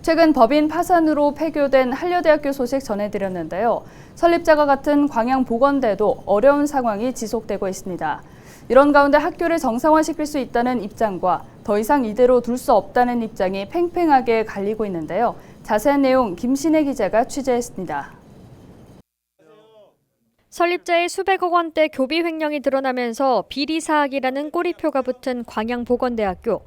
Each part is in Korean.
최근 법인 파산으로 폐교된 한려대학교 소식 전해드렸는데요. 설립자가 같은 광양보건대도 어려운 상황이 지속되고 있습니다. 이런 가운데 학교를 정상화시킬 수 있다는 입장과 더 이상 이대로 둘 수 없다는 입장이 팽팽하게 갈리고 있는데요. 자세한 내용 김신혜 기자가 취재했습니다. 설립자의 수백억 원대 교비 횡령이 드러나면서 비리 사학이라는 꼬리표가 붙은 광양보건대학교.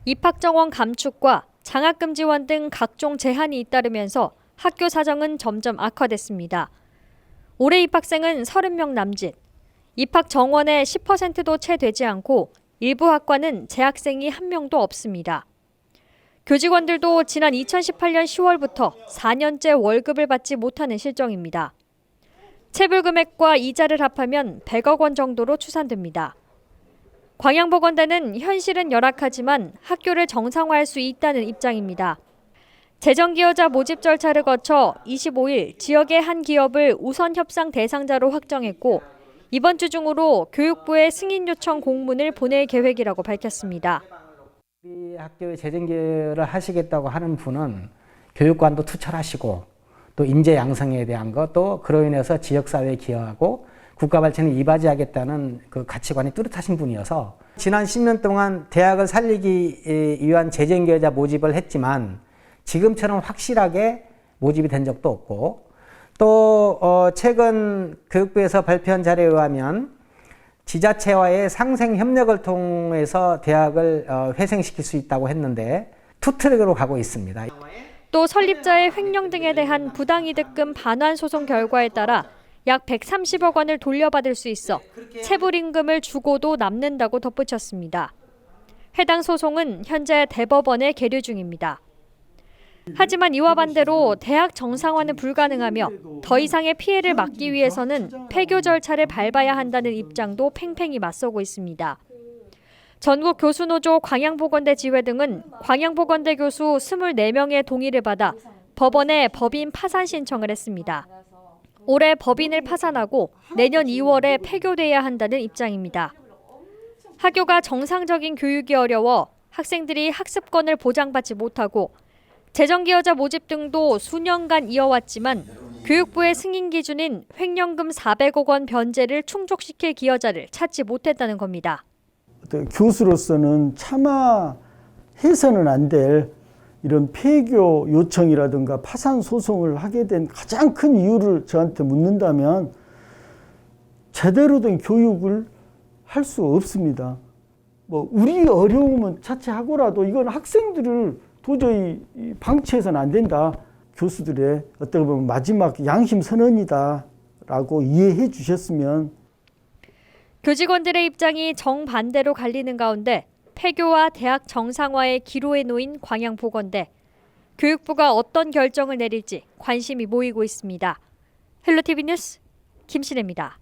입학 정원 감축과 장학금 지원 등 각종 제한이 잇따르면서 학교 사정은 점점 악화됐습니다. 올해 입학생은 30명 남짓. 입학 정원의 10%도 채 되지 않고 일부 학과는 재학생이 한 명도 없습니다. 교직원들도 지난 2018년 10월부터 4년째 월급을 받지 못하는 실정입니다. 체불 금액과 이자를 합하면 100억 원 정도로 추산됩니다. 광양보건대는 현실은 열악하지만 학교를 정상화할 수 있다는 입장입니다. 재정기여자 모집 절차를 거쳐 25일 지역의 한 기업을 우선 협상 대상자로 확정했고 이번 주 중으로 교육부에 승인 요청 공문을 보낼 계획이라고 밝혔습니다. 우리 학교에 재정기여를 하시겠다고 하는 분은 교육관도 투철하시고 또 인재 양성에 대한 것, 또 그로 인해서 지역사회에 기여하고 국가 발전에 이바지하겠다는 그 가치관이 뚜렷하신 분이어서 지난 10년 동안 대학을 살리기 위한 재정기여자 모집을 했지만 지금처럼 확실하게 모집이 된 적도 없고 또 최근 교육부에서 발표한 자료에 의하면 지자체와의 상생 협력을 통해서 대학을 회생시킬 수 있다고 했는데 투트랙으로 가고 있습니다. 또 설립자의 횡령 등에 대한 부당이득금 반환 소송 결과에 따라 약 130억 원을 돌려받을 수 있어 체불임금을 주고도 남는다고 덧붙였습니다. 해당 소송은 현재 대법원에 계류 중입니다. 하지만 이와 반대로 대학 정상화는 불가능하며 더 이상의 피해를 막기 위해서는 폐교 절차를 밟아야 한다는 입장도 팽팽히 맞서고 있습니다. 전국 교수노조 광양보건대 지회 등은 광양보건대 교수 24명의 동의를 받아 법원에 법인 파산 신청을 했습니다. 올해 법인을 파산하고 내년 2월에 폐교돼야 한다는 입장입니다. 학교가 정상적인 교육이 어려워 학생들이 학습권을 보장받지 못하고 재정기여자 모집 등도 수년간 이어왔지만 교육부의 승인 기준인 횡령금 400억 원 변제를 충족시킬 기여자를 찾지 못했다는 겁니다. 교수로서는 차마 해서는 안 될 이런 폐교 요청이라든가 파산 소송을 하게 된 가장 큰 이유를 저한테 묻는다면 제대로 된 교육을 할 수 없습니다. 우리 어려움은 차치하고라도 이건 학생들을 도저히 방치해서는 안 된다. 교수들의 어떻게 보면 마지막 양심 선언이다라고 이해해 주셨으면. 교직원들의 입장이 정반대로 갈리는 가운데 폐교와 대학 정상화의 기로에 놓인 광양보건대. 교육부가 어떤 결정을 내릴지 관심이 모이고 있습니다. 헬로티비 뉴스 김신혜입니다.